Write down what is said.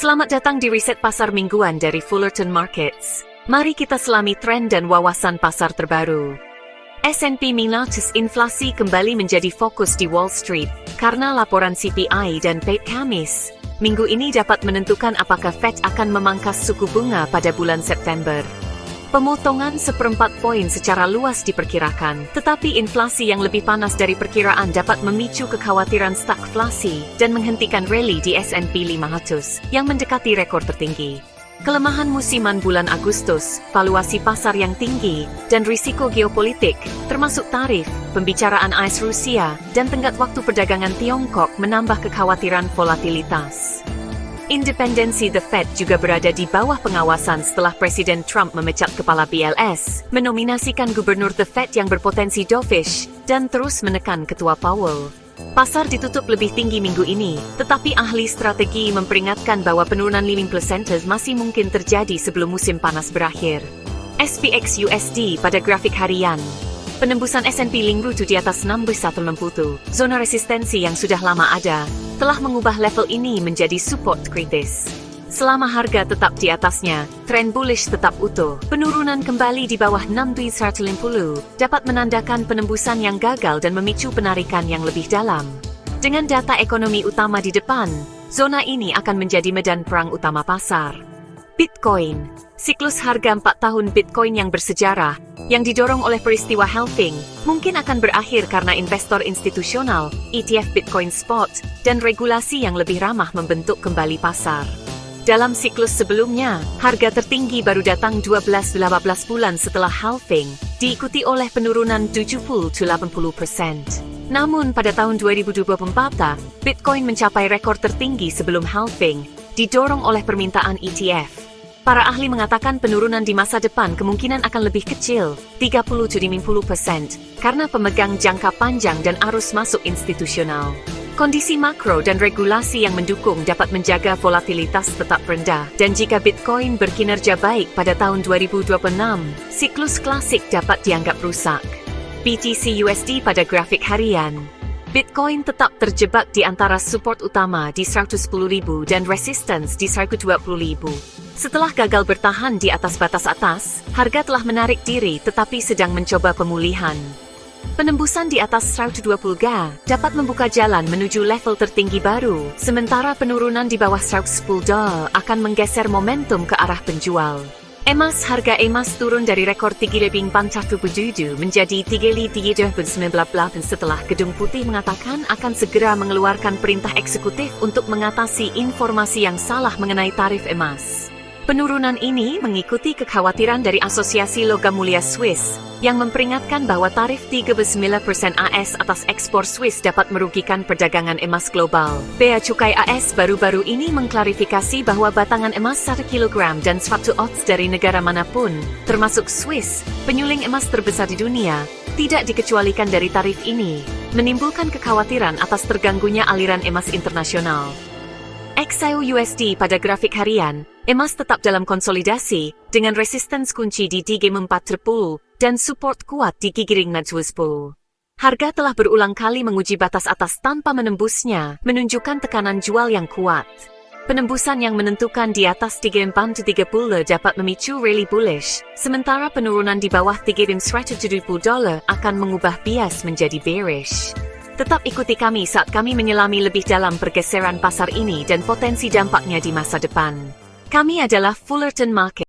Selamat datang di Riset Pasar Mingguan dari Fullerton Markets. Mari kita selami tren dan wawasan pasar terbaru. S&P 500 inflasi kembali menjadi fokus di Wall Street karena laporan CPI dan Fed Kamis. Minggu ini dapat menentukan apakah Fed akan memangkas suku bunga pada bulan September. Pemotongan 1/4 poin secara luas diperkirakan, tetapi inflasi yang lebih panas dari perkiraan dapat memicu kekhawatiran stagflasi dan menghentikan rally di S&P 500 yang mendekati rekor tertinggi. Kelemahan musiman bulan Agustus, valuasi pasar yang tinggi, dan risiko geopolitik, termasuk tarif, pembicaraan AS Rusia, dan tenggat waktu perdagangan Tiongkok menambah kekhawatiran volatilitas. Independensi The Fed juga berada di bawah pengawasan setelah Presiden Trump memecat kepala BLS, menominasikan gubernur The Fed yang berpotensi dovish, dan terus menekan Ketua Powell. Pasar ditutup lebih tinggi minggu ini, tetapi ahli strategi memperingatkan bahwa penurunan 5% masih mungkin terjadi sebelum musim panas berakhir. SPX USD pada grafik harian. Penembusan S&P 500 di atas 6160, zona resistensi yang sudah lama ada, telah mengubah level ini menjadi support kritis. Selama harga tetap di atasnya, tren bullish tetap utuh. Penurunan kembali di bawah 6150 dapat menandakan penembusan yang gagal dan memicu penarikan yang lebih dalam. Dengan data ekonomi utama di depan, zona ini akan menjadi medan perang utama pasar. Bitcoin. Siklus harga 4 tahun Bitcoin yang bersejarah, yang didorong oleh peristiwa halving, mungkin akan berakhir karena investor institusional, ETF Bitcoin Spot, dan regulasi yang lebih ramah membentuk kembali pasar. Dalam siklus sebelumnya, harga tertinggi baru datang 12-18 bulan setelah halving, diikuti oleh penurunan 70-80%. Namun pada tahun 2024, Bitcoin mencapai rekor tertinggi sebelum halving, didorong oleh permintaan ETF. Para ahli mengatakan penurunan di masa depan kemungkinan akan lebih kecil, 30-50%, karena pemegang jangka panjang dan arus masuk institusional. Kondisi makro dan regulasi yang mendukung dapat menjaga volatilitas tetap rendah, dan jika Bitcoin berkinerja baik pada tahun 2026, siklus klasik dapat dianggap rusak. BTC USD pada grafik harian. Bitcoin tetap terjebak di antara support utama di 110.000 dan resistance di 120.000. Setelah gagal bertahan di atas batas atas, harga telah menarik diri tetapi sedang mencoba pemulihan. Penembusan di atas 120 dapat membuka jalan menuju level tertinggi baru, sementara penurunan di bawah 110 akan menggeser momentum ke arah penjual. Harga emas turun dari rekor 3.477 menjadi 3.319 setelah Gedung Putih mengatakan akan segera mengeluarkan perintah eksekutif untuk mengatasi informasi yang salah mengenai tarif emas. Penurunan ini mengikuti kekhawatiran dari Asosiasi Logam Mulia Swiss, yang memperingatkan bahwa tarif 39% AS atas ekspor Swiss dapat merugikan perdagangan emas global. Bea Cukai AS baru-baru ini mengklarifikasi bahwa batangan emas 1 kg dan 100 ounce dari negara manapun, termasuk Swiss, penyuling emas terbesar di dunia, tidak dikecualikan dari tarif ini, menimbulkan kekhawatiran atas terganggunya aliran emas internasional. XAU USD pada grafik harian, emas tetap dalam konsolidasi, dengan resistance kunci di 3430 dan support kuat di gigiring Najwuspo. Harga telah berulang kali menguji batas atas tanpa menembusnya, menunjukkan tekanan jual yang kuat. Penembusan yang menentukan di atas 3430 dapat memicu rally bullish, sementara penurunan di bawah 3170 akan mengubah bias menjadi bearish. Tetap ikuti kami saat kami menyelami lebih dalam pergeseran pasar ini dan potensi dampaknya di masa depan. Kami adalah Fullerton Markets.